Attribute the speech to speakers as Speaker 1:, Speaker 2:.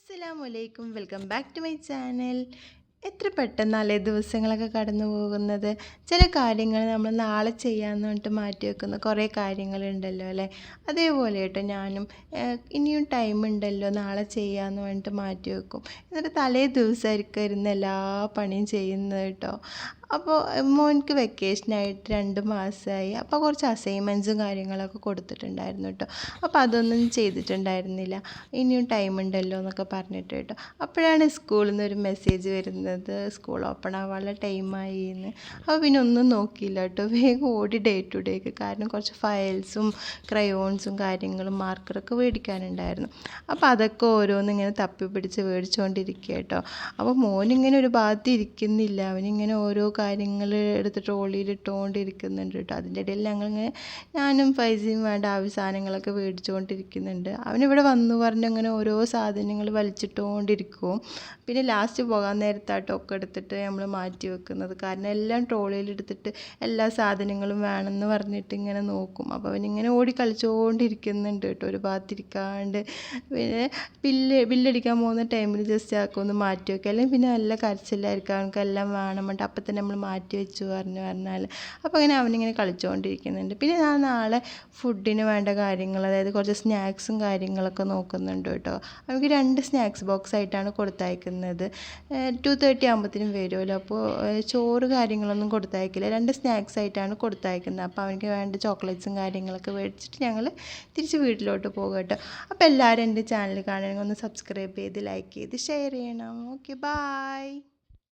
Speaker 1: അസ്സലാമലൈക്കും welcome back to my channel. എത്ര പെട്ടെന്നല്ലേ ദിവസങ്ങളൊക്കെ കടന്നു പോകുന്നത്. ചില കാര്യങ്ങൾ നമ്മൾ നാളെ ചെയ്യാമെന്ന് പറഞ്ഞിട്ട് മാറ്റി വെക്കുന്ന കുറേ കാര്യങ്ങളുണ്ടല്ലോ അല്ലേ. അതേപോലെ കേട്ടോ ഞാനും ഇനിയും ടൈം ഉണ്ടല്ലോ നാളെ ചെയ്യാമെന്ന് പറഞ്ഞിട്ട് മാറ്റി വെക്കും. എന്നിട്ട് തലേ ദിവസമായിരിക്കും ഇരുന്ന് എല്ലാ പണിയും ചെയ്യുന്നത് കേട്ടോ. അപ്പോൾ മോനിക്ക് വെക്കേഷനായിട്ട് 2 മാസമായി. അപ്പോൾ കുറച്ച് അസൈൻമെൻറ്റ്സും കാര്യങ്ങളൊക്കെ കൊടുത്തിട്ടുണ്ടായിരുന്നു കേട്ടോ. അപ്പോൾ അതൊന്നും ചെയ്തിട്ടുണ്ടായിരുന്നില്ല. ഇനിയും ടൈം ഉണ്ടല്ലോ എന്നൊക്കെ പറഞ്ഞിട്ട് കേട്ടോ. അപ്പോഴാണ് സ്കൂളിൽ നിന്ന് ഒരു മെസ്സേജ് വരുന്നത്, സ്കൂൾ ഓപ്പൺ ആവാനുള്ള ടൈമായി എന്ന്. അപ്പോൾ പിന്നെ ഒന്നും നോക്കിയില്ല കേട്ടോ, വേഗം ഓടി ഡേ ടു ഡേക്ക്. കാരണം കുറച്ച് ഫയൽസും ക്രയോൺസും കാര്യങ്ങളും മാർക്കറൊക്കെ മേടിക്കാനുണ്ടായിരുന്നു. അപ്പോൾ അതൊക്കെ ഓരോന്നിങ്ങനെ തപ്പി പിടിച്ച് മേടിച്ചുകൊണ്ടിരിക്കുക കേട്ടോ. അപ്പോൾ മോനിങ്ങനെ ഒരു ഭാഗത്ത് ഇരിക്കുന്നില്ല, അവനിങ്ങനെ ഓരോ കാര്യങ്ങൾ എടുത്ത് ട്രോളിയിൽ ഇട്ടുകൊണ്ടിരിക്കുന്നുണ്ട് കേട്ടോ. അതിൻ്റെ ഇടയിൽ ഞാനും പൈസയും വേണ്ട ആവശ്യ സാധനങ്ങളൊക്കെ മേടിച്ചുകൊണ്ടിരിക്കുന്നുണ്ട്. അവനിവിടെ വന്നു പറഞ്ഞ് അങ്ങനെ ഓരോ സാധനങ്ങൾ വലിച്ചിട്ടുകൊണ്ടിരിക്കും. പിന്നെ ലാസ്റ്റ് പോകാൻ നേരത്താട്ടോ ഒക്കെ എടുത്തിട്ട് നമ്മൾ മാറ്റി വെക്കുന്നത്. കാരണം എല്ലാം ട്രോളിയിൽ എടുത്തിട്ട് എല്ലാ സാധനങ്ങളും വേണമെന്ന് പറഞ്ഞിട്ട് ഇങ്ങനെ നോക്കും. അപ്പോൾ അവനിങ്ങനെ ഓടി കളിച്ചുകൊണ്ടിരിക്കുന്നുണ്ട് കേട്ടോ, ഒരു ഭാഗത്തിരിക്കാണ്ട്. പിന്നെ ബില്ലടിക്കാൻ പോകുന്ന ടൈമിൽ ജസ്റ്റ് ആക്കും ഒന്ന് മാറ്റി വെക്കുക, അല്ലെങ്കിൽ പിന്നെ നല്ല കരച്ചിലായിരിക്കും, അവനക്ക് എല്ലാം വേണം പറഞ്ഞിട്ട് അപ്പം തന്നെ നമ്മൾ മാറ്റി വെച്ചു പറഞ്ഞാൽ. അപ്പോൾ അങ്ങനെ അവനിങ്ങനെ കളിച്ചുകൊണ്ടിരിക്കുന്നുണ്ട്. പിന്നെ ഞാൻ നാളെ ഫുഡിന് വേണ്ട കാര്യങ്ങൾ, അതായത് കുറച്ച് സ്നാക്സും കാര്യങ്ങളൊക്കെ നോക്കുന്നുണ്ട് കേട്ടോ. അവർക്ക് 2 സ്നാക്സ് ബോക്സ് ആയിട്ടാണ് കൊടുത്തയക്കുന്നത്. 2:30 ആകുമ്പോഴത്തേനും വരുമല്ലോ. അപ്പോൾ ചോറ് കാര്യങ്ങളൊന്നും കൊടുത്തയക്കില്ല, 2 സ്നാക്സ് ആയിട്ടാണ് കൊടുത്തയക്കുന്നത്. അപ്പോൾ അവർക്ക് വേണ്ട ചോക്ലേറ്റ്സും കാര്യങ്ങളൊക്കെ മേടിച്ചിട്ട് ഞങ്ങൾ തിരിച്ച് വീട്ടിലോട്ട് പോകും കേട്ടോ. അപ്പോൾ എല്ലാവരും എൻ്റെ ചാനൽ കാണണമെങ്കിൽ ഒന്ന് സബ്സ്ക്രൈബ് ചെയ്ത് ലൈക്ക് ചെയ്ത് ഷെയർ ചെയ്യണം. Okay, bye.